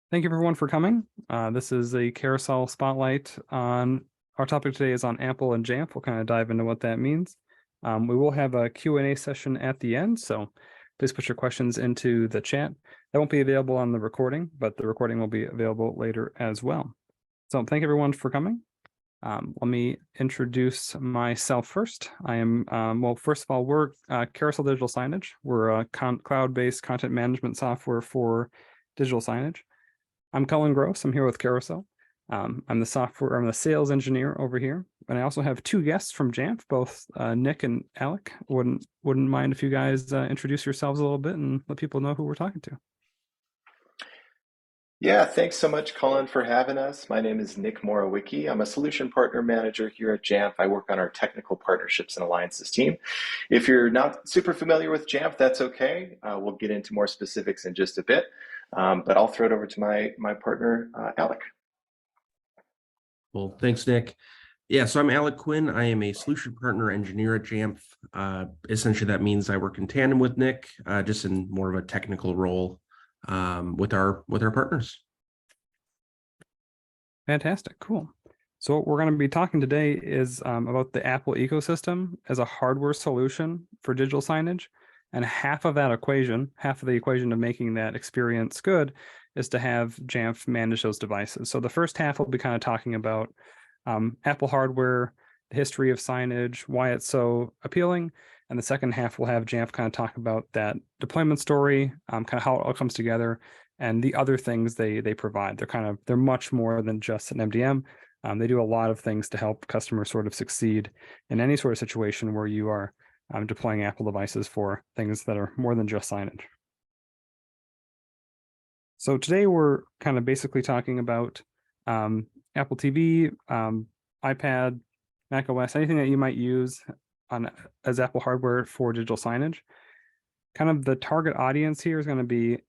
Thank you everyone for coming. This is a Carousel Spotlight on our topic today is on Ample and Jamf. We'll kind of dive into what that means. We will have a Q&A session at the end, so please put your questions into the chat. That won't be available on the recording, but the recording will be available later as well. So thank everyone for coming. Let me introduce myself first. I am, well, first of all, we're Carousel Digital Signage. We're a cloud-based content management software for digital signage. I'm Cullen Gross. I'm here with Carousel. I'm the sales engineer over here, and I also have two guests from Jamf, both Nick and Alec. Wouldn't mind if you guys introduce yourselves a little bit and let people know who we're talking to. Yeah, thanks so much, Colin, for having us. My name is Nick Morawicki. I'm a solution partner manager here at Jamf. I work on our technical partnerships and alliances team. If you're not super familiar with Jamf, that's okay. We'll get into more specifics in just a bit, but I'll throw it over to my partner, Alec. Well, thanks, Nick. Yeah, so I'm Alec Quinn. I am a solution partner engineer at Jamf. Essentially, that means I work in tandem with Nick, just in more of a technical role with our partners. Fantastic, cool. So what we're going to be talking today is about the Apple ecosystem as a hardware solution for digital signage. And half of the equation of making that experience good is to have Jamf manage those devices. So the first half will be kind of talking about Apple hardware, the history of signage, why it's so appealing. And the second half will have Jamf kind of talk about that deployment story, kind of how it all comes together, and the other things they provide. They're much more than just an MDM. They do a lot of things to help customers sort of succeed in any sort of situation where you are deploying Apple devices for things that are more than just signage. So today we're kind of basically talking about Apple TV, iPad, Mac OS, anything that you might use as Apple hardware for digital signage. Kind of the target audience here is going to be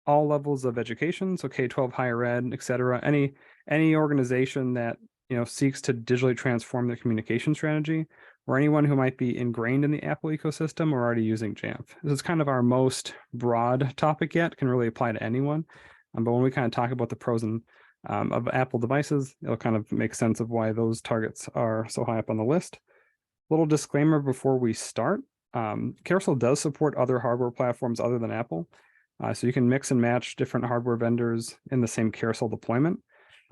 all levels of education, so K-12, higher ed, etc. Any organization that seeks to digitally transform their communication strategy, or anyone who might be ingrained in the Apple ecosystem or already using Jamf. This is kind of our most broad topic yet, can really apply to anyone. But when we kind of talk about the pros and of Apple devices, it'll kind of make sense of why those targets are so high up on the list. Little disclaimer before we start. Carousel does support other hardware platforms other than Apple. So you can mix and match different hardware vendors in the same Carousel deployment.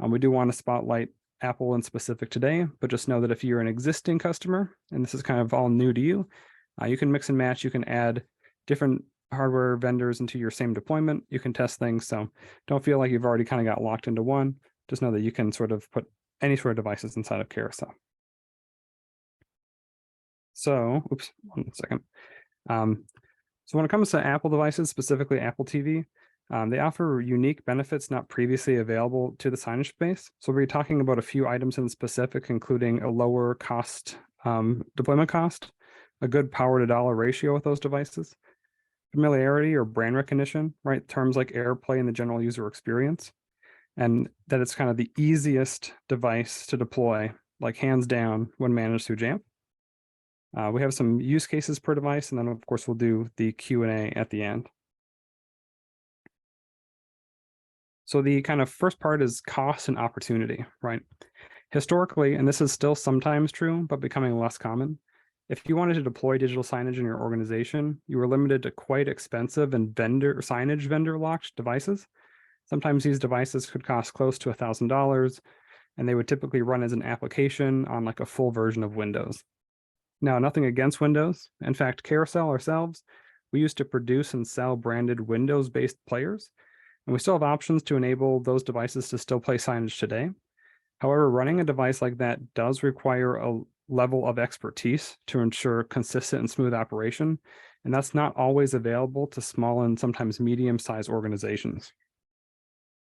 We do want to spotlight Apple in specific today, but just know that if you're an existing customer, and this is kind of all new to you, you can mix and match. You can add different hardware vendors into your same deployment. You can test things. So don't feel like you've already kind of got locked into one. Just know that you can sort of put any sort of devices inside of Carousel. So, oops, 1 second. So when it comes to Apple devices, specifically Apple TV, they offer unique benefits not previously available to the signage space. So we're talking about a few items in specific, including a lower cost deployment cost, a good power to dollar ratio with those devices, familiarity or brand recognition, right? Terms like AirPlay in the general user experience, and that it's kind of the easiest device to deploy, like hands down, when managed through Jamf. We have some use cases per device, and then of course we'll do the Q&A at the end. So the kind of first part is cost and opportunity, right? Historically, and this is still sometimes true, but becoming less common, if you wanted to deploy digital signage in your organization, you were limited to quite expensive and signage vendor locked devices. Sometimes these devices could cost close to $1,000, and they would typically run as an application on like a full version of Windows. Now, nothing against Windows. In fact, Carousel ourselves, we used to produce and sell branded Windows-based players, and we still have options to enable those devices to still play signage today. However, running a device like that does require a level of expertise to ensure consistent and smooth operation, and that's not always available to small and sometimes medium-sized organizations.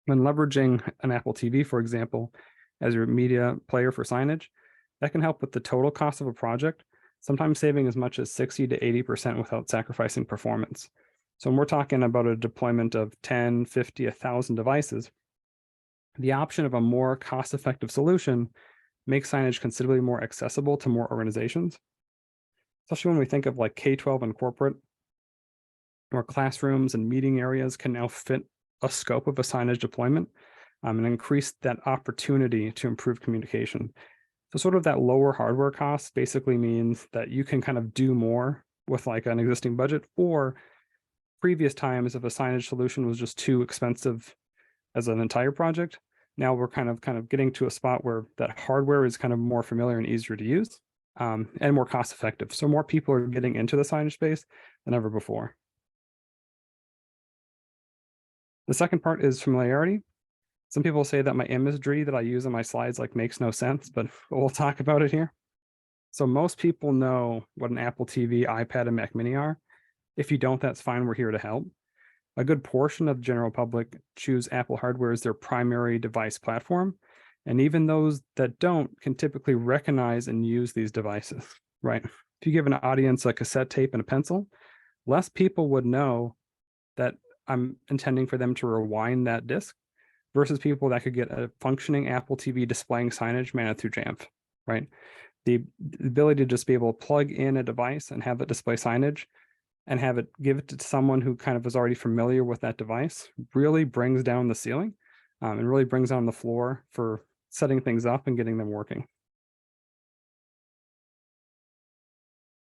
When leveraging an Apple TV, for example, as your media player for signage, that can help with the total cost of a project, sometimes saving as much as 60 to 80% without sacrificing performance. So when we're talking about a deployment of 10, 50, 1,000 devices, the option of a more cost-effective solution makes signage considerably more accessible to more organizations, especially when we think of like K-12 and corporate, where classrooms and meeting areas can now fit a scope of a signage deployment and increase that opportunity to improve communication. So sort of that lower hardware cost basically means that you can kind of do more with like an existing budget, or previous times if a signage solution was just too expensive as an entire project. Now we're kind of getting to a spot where that hardware is kind of more familiar and easier to use and more cost effective. So more people are getting into the signage space than ever before. The second part is familiarity. Some people say that my imagery that I use in my slides like makes no sense, but we'll talk about it here. So most people know what an Apple TV, iPad, and Mac Mini are. If you don't, that's fine. We're here to help. A good portion of the general public choose Apple hardware as their primary device platform. And even those that don't can typically recognize and use these devices, right? If you give an audience a cassette tape and a pencil, less people would know that I'm intending for them to rewind that disc versus people that could get a functioning Apple TV displaying signage managed through Jamf, right? The ability to just be able to plug in a device and have it display signage and have it give it to someone who kind of is already familiar with that device really brings down the ceiling and really brings down the floor for setting things up and getting them working.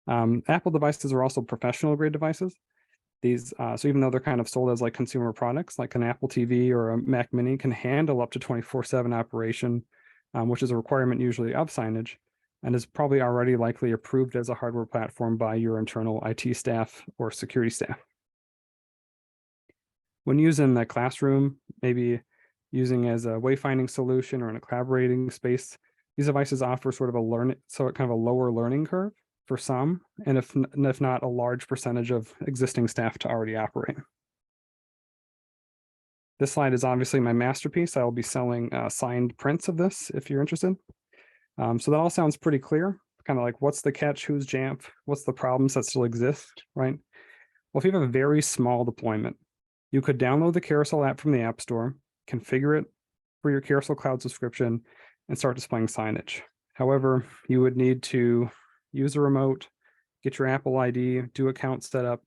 Apple devices are also professional grade devices. These, so even though they're kind of sold as like consumer products, like an Apple TV or a Mac Mini can handle up to 24/7 operation, which is a requirement usually of signage, and is probably already likely approved as a hardware platform by your internal IT staff or security staff. When used in the classroom, maybe using as a wayfinding solution or in a collaborating space, these devices offer sort of a lower learning curve for some, and if not a large percentage of existing staff to already operate. This slide is obviously my masterpiece. I will be selling signed prints of this if you're interested. So that all sounds pretty clear, kind of like what's the catch, who's Jamf, what's the problems that still exist, right? Well, if you have a very small deployment, you could download the Carousel app from the App Store, configure it for your Carousel Cloud subscription, and start displaying signage. However, you would need to use a remote, get your Apple ID, do account setup,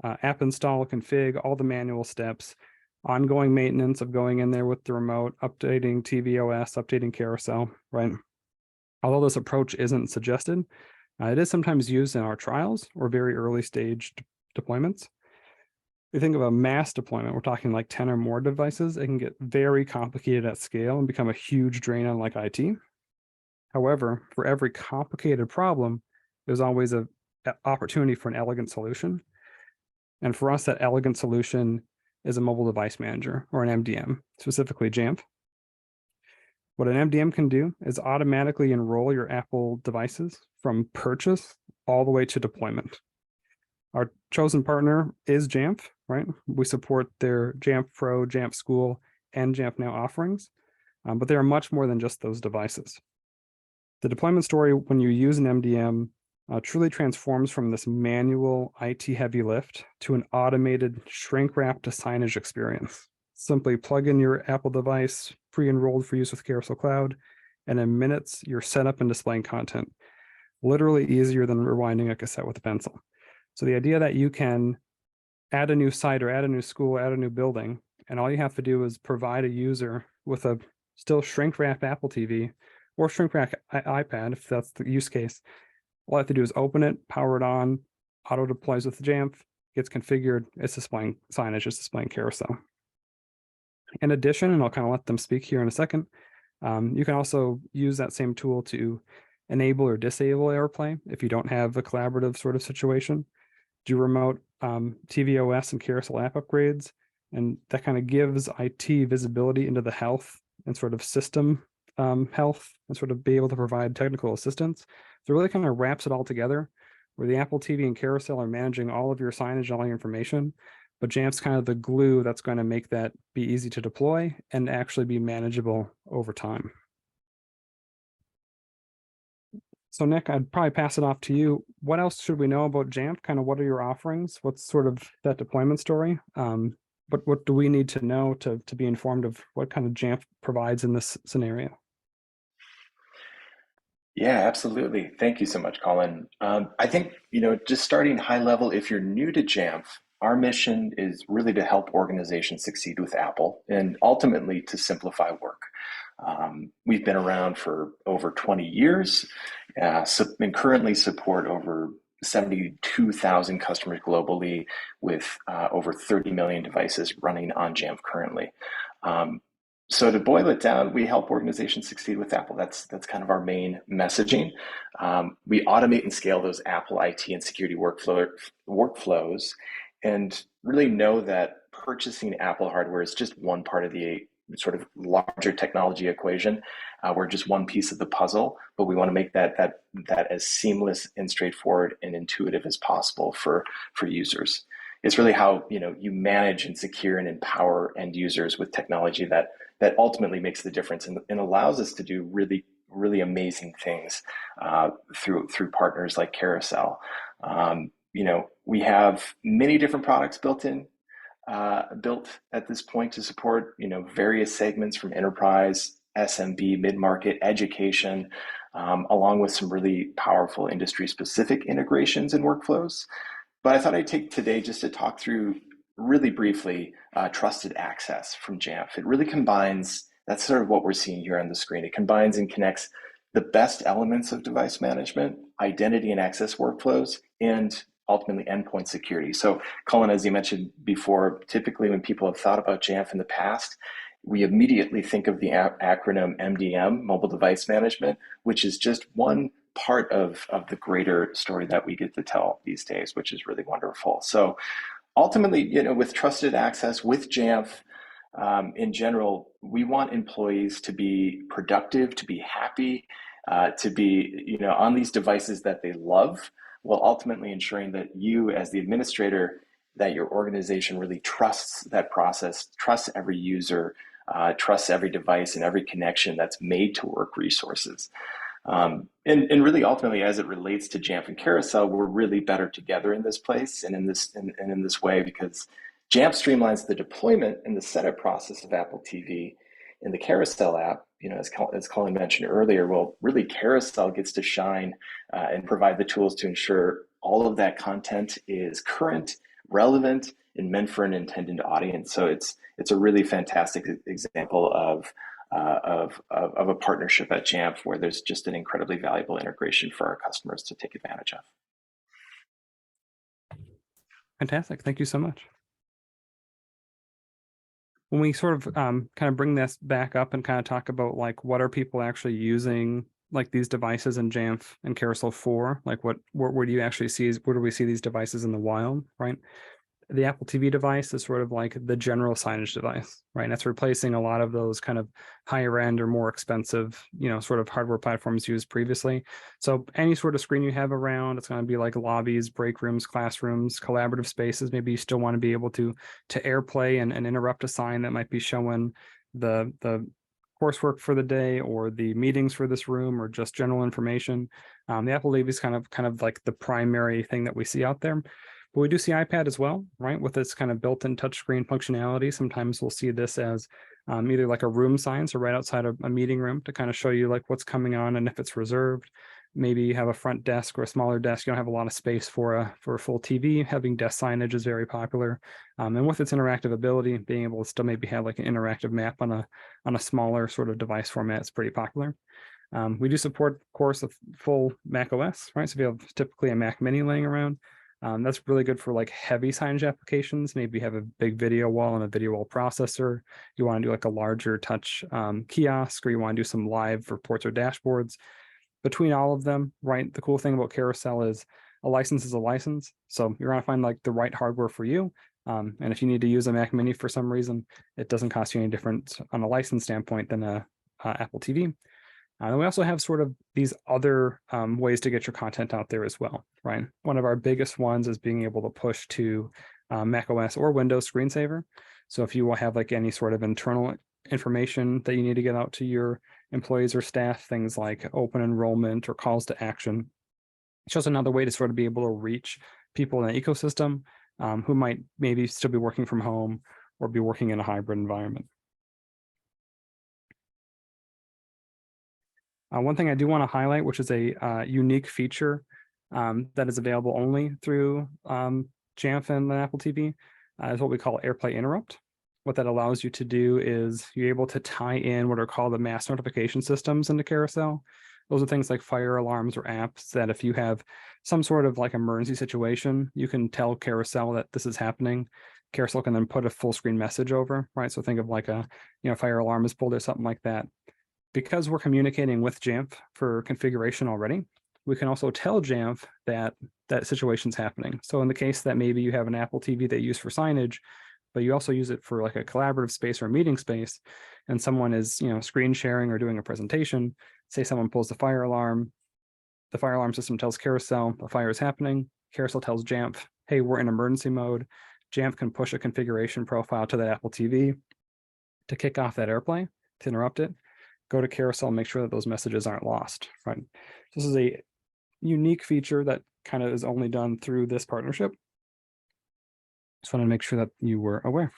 app install, config, all the manual steps, ongoing maintenance of going in there with the remote, updating tvOS, updating Carousel, right? Although this approach isn't suggested, it is sometimes used in our trials or very early stage deployments. If you think of a mass deployment, we're talking like 10 or more devices, it can get very complicated at scale and become a huge drain on like IT. However, for every complicated problem, there's always an opportunity for an elegant solution. And for us, that elegant solution is a mobile device manager or an MDM, specifically Jamf. What an MDM can do is automatically enroll your Apple devices from purchase all the way to deployment. Our chosen partner is Jamf, right? We support their Jamf Pro, Jamf School, and Jamf Now offerings, but they are much more than just those devices. The deployment story when you use an MDM truly transforms from this manual IT heavy lift to an automated shrink wrap to signage experience. Simply plug in your Apple device, pre-enrolled for use with Carousel Cloud, and in minutes, you're set up and displaying content. Literally easier than rewinding a cassette with a pencil. So the idea that you can add a new site or add a new school, add a new building, and all you have to do is provide a user with a still shrink wrap Apple TV or shrink wrap iPad, if that's the use case. All I have to do is open it, power it on, auto deploys with Jamf, gets configured, it's displaying signage, it's displaying Carousel. In addition, and I'll kind of let them speak here in a second, you can also use that same tool to enable or disable AirPlay if you don't have a collaborative sort of situation. Do remote tvOS and Carousel app upgrades, and that kind of gives IT visibility into the health and sort of system health and sort of be able to provide technical assistance. So it really kind of wraps it all together where the Apple TV and Carousel are managing all of your signage, all your information, but Jamf's kind of the glue that's going to make that be easy to deploy and actually be manageable over time. So Nick, I'd probably pass it off to you. What else should we know about Jamf? Kind of what are your offerings? What's sort of that deployment story? But what do we need to know to be informed of what kind of Jamf provides in this scenario? Yeah, absolutely. Thank you so much, Colin. I think, just starting high level, if you're new to Jamf, our mission is really to help organizations succeed with Apple and ultimately to simplify work. We've been around for over 20 years and currently support over 72,000 customers globally with over 30 million devices running on Jamf currently. So to boil it down, we help organizations succeed with Apple. That's kind of our main messaging. We automate and scale those Apple IT and security workflows, and really know that purchasing Apple hardware is just one part of the sort of larger technology equation. We're just one piece of the puzzle, but we want to make that as seamless and straightforward and intuitive as possible for users. It's really how you manage and secure and empower end users with technology that ultimately makes the difference and allows us to do really amazing things through partners like Carousel. We have many different products built at this point to support various segments from enterprise, SMB, mid-market, education, along with some really powerful industry-specific integrations and workflows. But I thought I'd take today just to talk through really briefly trusted access from Jamf. It really combines, that's sort of what we're seeing here on the screen. It combines and connects the best elements of device management, identity and access workflows, and ultimately endpoint security. So Colin, as you mentioned before, typically when people have thought about Jamf in the past, we immediately think of the acronym MDM, mobile device management, which is just one part of the greater story that we get to tell these days, which is really wonderful. So ultimately, with trusted access, with Jamf, in general, we want employees to be productive, to be happy, to be on these devices that they love, while ultimately ensuring that you as the administrator, that your organization really trusts that process, trusts every user, trusts every device and every connection that's made to work resources. And really ultimately, as it relates to Jamf and Carousel, we're really better together in this place and in this way, because Jamf streamlines the deployment and the setup process of Apple TV. In the Carousel app, as Colin mentioned earlier, well, really Carousel gets to shine and provide the tools to ensure all of that content is current, relevant, and meant for an intended audience. So it's a really fantastic example of a partnership at Jamf where there's just an incredibly valuable integration for our customers to take advantage of. Fantastic. Thank you so much. When we sort of kind of bring this back up and kind of talk about like what are people actually using like these devices in Jamf and Carousel for, like where do you actually see, where do we see these devices in the wild, right? The Apple TV device is sort of like the general signage device, right? And that's replacing a lot of those kind of higher end or more expensive, sort of hardware platforms used previously. So any sort of screen you have around, it's going to be like lobbies, break rooms, classrooms, collaborative spaces. Maybe you still want to be able to AirPlay and interrupt a sign that might be showing the coursework for the day or the meetings for this room or just general information. The Apple TV is kind of like the primary thing that we see out there. But we do see iPad as well, right? With its kind of built-in touchscreen functionality. Sometimes we'll see this as either like a room sign, so right outside of a meeting room to kind of show you like what's coming on and if it's reserved. Maybe you have a front desk or a smaller desk. You don't have a lot of space for a full TV. Having desk signage is very popular. And with its interactive ability, being able to still maybe have like an interactive map on a smaller sort of device format is pretty popular. We do support, of course, a full Mac OS, right? So if you have typically a Mac Mini laying around, that's really good for like heavy signage applications. Maybe you have a big video wall and a video wall processor. You want to do like a larger touch kiosk, or you want to do some live reports or dashboards. Between all of them, right, the cool thing about Carousel is a license is a license. So you're going to find like the right hardware for you. And if you need to use a Mac Mini for some reason, it doesn't cost you any different on a license standpoint than a Apple TV. And we also have sort of these other ways to get your content out there as well, right? One of our biggest ones is being able to push to Mac OS or Windows screensaver. So if you will have like any sort of internal information that you need to get out to your employees or staff, things like open enrollment or calls to action, it's just another way to sort of be able to reach people in the ecosystem who might maybe still be working from home or be working in a hybrid environment. One thing I do want to highlight, which is a unique feature that is available only through Jamf and the Apple TV is what we call AirPlay Interrupt. What that allows you to do is you're able to tie in what are called the mass notification systems into Carousel. Those are things like fire alarms or apps that if you have some sort of like emergency situation, you can tell Carousel that this is happening. Carousel can then put a full screen message over, right? So think of like a, fire alarm is pulled or something like that. Because we're communicating with Jamf for configuration already, we can also tell Jamf that that situation's happening. So in the case that maybe you have an Apple TV that you use for signage, but you also use it for like a collaborative space or a meeting space, and someone is, screen sharing or doing a presentation, say someone pulls the fire alarm system tells Carousel a fire is happening. Carousel tells Jamf, hey, we're in emergency mode. Jamf can push a configuration profile to that Apple TV to kick off that AirPlay, to interrupt it, go to Carousel, make sure that those messages aren't lost, right? This is a unique feature that kind of is only done through this partnership. Just wanted to make sure that you were aware.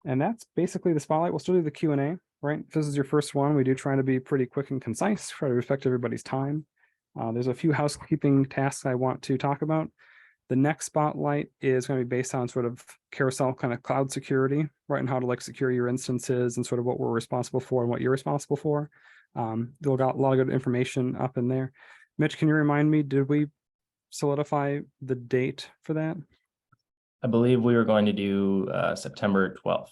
And that's basically the spotlight. We'll still do the Q&A, right? If this is your first one, we do try to be pretty quick and concise, try to respect everybody's time. There's a few housekeeping tasks I want to talk about. The next spotlight is going to be based on sort of Carousel kind of cloud security, right? And how to like secure your instances and sort of what we're responsible for and what you're responsible for. You'll got a lot of good information up in there. Mitch, can you remind me, did we solidify the date for that? I believe we were going to do September 12th.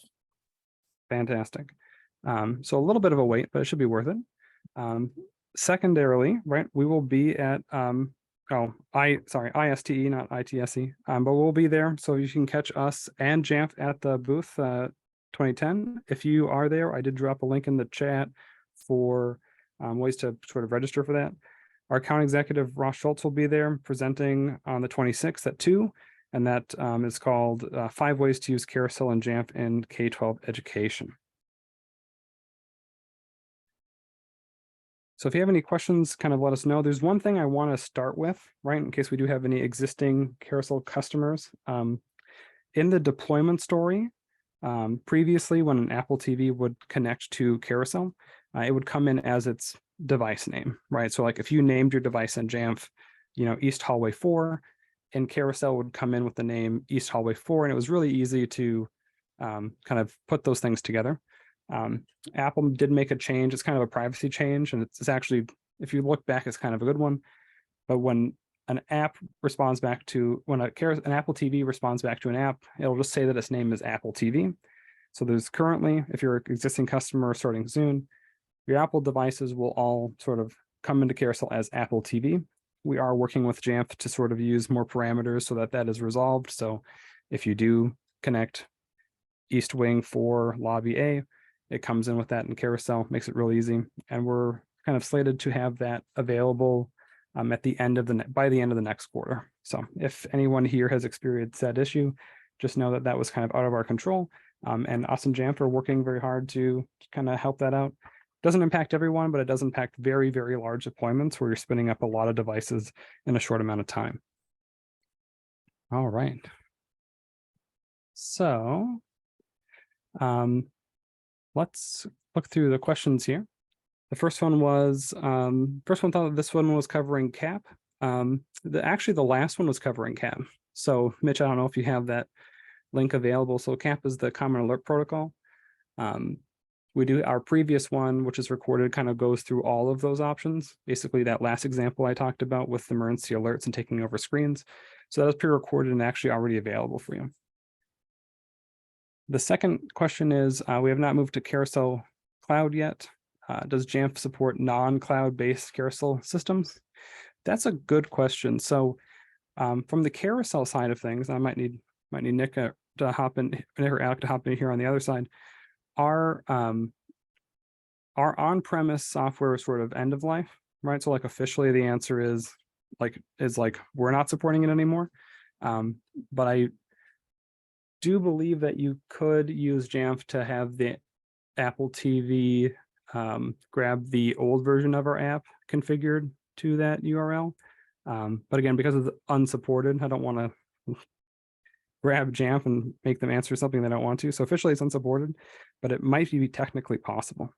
Fantastic. So a little bit of a wait, but it should be worth it. Secondarily, right, we will be at ISTE, not ITSE, but we'll be there. So you can catch us and Jamf at the booth 2010. If you are there, I did drop a link in the chat for ways to sort of register for that. Our account executive, Ross Schultz, will be there presenting on the 26th at 2. And that is called 5 Ways to Use Carousel and Jamf in K-12 Education. So if you have any questions, kind of let us know. There's one thing I want to start with, right, in case we do have any existing Carousel customers. In the deployment story, previously when an Apple TV would connect to Carousel, it would come in as its device name, right? So like if you named your device in Jamf, East Hallway 4, and Carousel would come in with the name East Hallway 4, and it was really easy to kind of put those things together. Apple did make a change. It's kind of a privacy change, and it's actually, if you look back, it's kind of a good one. But when an app responds back to, when an Apple TV responds back to an app, it'll just say that its name is Apple TV. So there's currently, if you're an existing customer starting soon, your Apple devices will all sort of come into Carousel as Apple TV. We are working with Jamf to sort of use more parameters so that that is resolved. So if you do connect East Wing 4 Lobby A, it comes in with that in Carousel, makes it really easy. And we're kind of slated to have that available at the end of by the end of the next quarter. So if anyone here has experienced that issue, just know that that was kind of out of our control. And us and Jamf are working very hard to kind of help that out. Doesn't impact everyone, but it does impact very, very large deployments where you're spinning up a lot of devices in a short amount of time. All right. So let's look through the questions here. The first one was, first one thought this one was covering CAP. Actually, the last one was covering CAP. So Mitch, I don't know if you have that link available. So CAP is the Common Alert Protocol. We do our previous one, which is recorded, kind of goes through all of those options. Basically, that last example I talked about with emergency alerts and taking over screens. So that is pre-recorded and actually already available for you. The second question is, we have not moved to Carousel Cloud yet. Does Jamf support non-cloud-based Carousel systems? That's a good question. So from the Carousel side of things, I might need Nick to hop in, Nick or Alec to hop in here on the other side. Our on-premise software is sort of end of life, right? So like officially the answer is like we're not supporting it anymore. But I do believe that you could use Jamf to have the Apple TV grab the old version of our app configured to that URL. But again, because it's unsupported, I don't want to grab Jamf and make them answer something they don't want to. So officially it's unsupported, but it might be technically possible.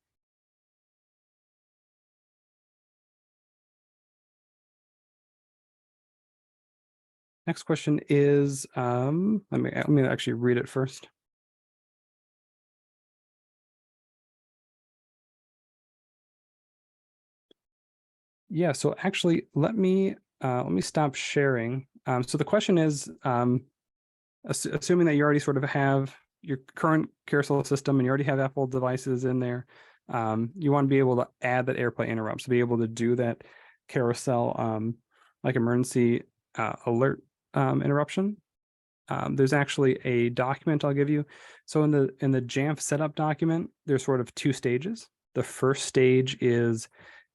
Next question is, let me actually read it first. Yeah, so actually, let me stop sharing. So the question is, assuming that you already sort of have your current Carousel system and you already have Apple devices in there, you want to be able to add that AirPlay interrupt, to be able to do that Carousel like emergency alert interruption. There's actually a document I'll give you. So in the Jamf setup document, there's sort of two stages. The first stage is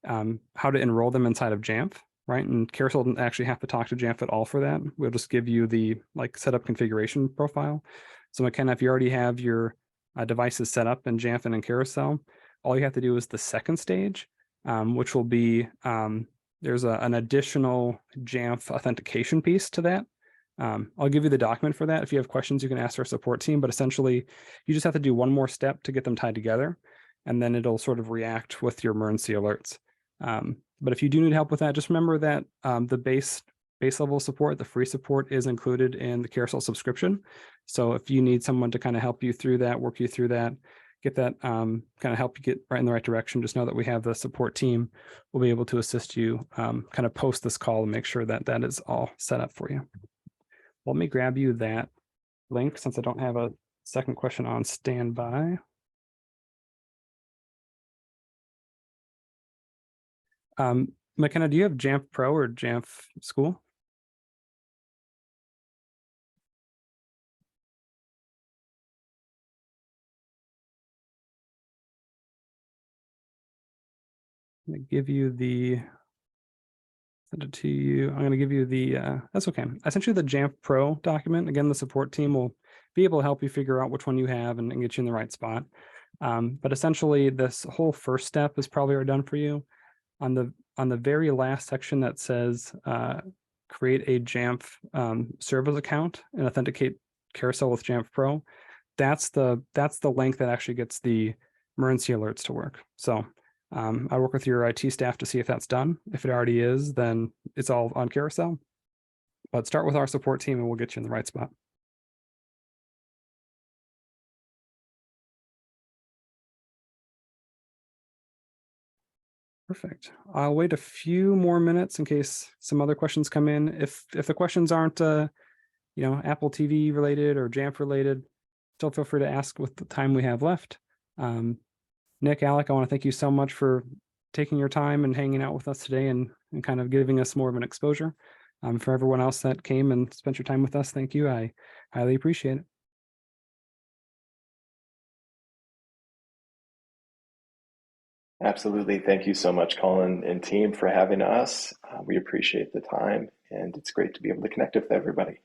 how to enroll them inside of Jamf, right? And Carousel doesn't actually have to talk to Jamf at all for that. We'll just give you the like setup configuration profile. So McKenna, if you already have your devices set up in Jamf and in Carousel, all you have to do is the second stage, which will be there's an additional Jamf authentication piece to that. I'll give you the document for that. If you have questions, you can ask our support team, but essentially you just have to do one more step to get them tied together, and then it'll sort of react with your emergency alerts. But if you do need help with that, just remember that the base level support, the free support, is included in the Carousel subscription. So if you need someone to kind of help you through that, work you through that, get that kind of help you get right in the right direction, just know that we have the support team will be able to assist you kind of post this call and make sure that that is all set up for you. Let me grab you that link since I don't have a second question on standby. McKenna, do you have Jamf Pro or Jamf School? I'm gonna give you the, send it to you. I'm gonna give you the, that's okay. I sent you the Jamf Pro document. Again, the support team will be able to help you figure out which one you have and get you in the right spot. But essentially this whole first step is probably already done for you. On the very last section that says create a Jamf service account and authenticate Carousel with Jamf Pro, that's the link that actually gets the emergency alerts to work. So I work with your IT staff to see if that's done. If it already is, then it's all on Carousel. But start with our support team and we'll get you in the right spot. Perfect. I'll wait a few more minutes in case some other questions come in. If the questions aren't Apple TV related or Jamf related, still feel free to ask with the time we have left. Nick, Alec, I want to thank you so much for taking your time and hanging out with us today and kind of giving us more of an exposure. For everyone else that came and spent your time with us, thank you. I highly appreciate it. Absolutely. Thank you so much, Colin and team, for having us. We appreciate the time, and it's great to be able to connect with everybody.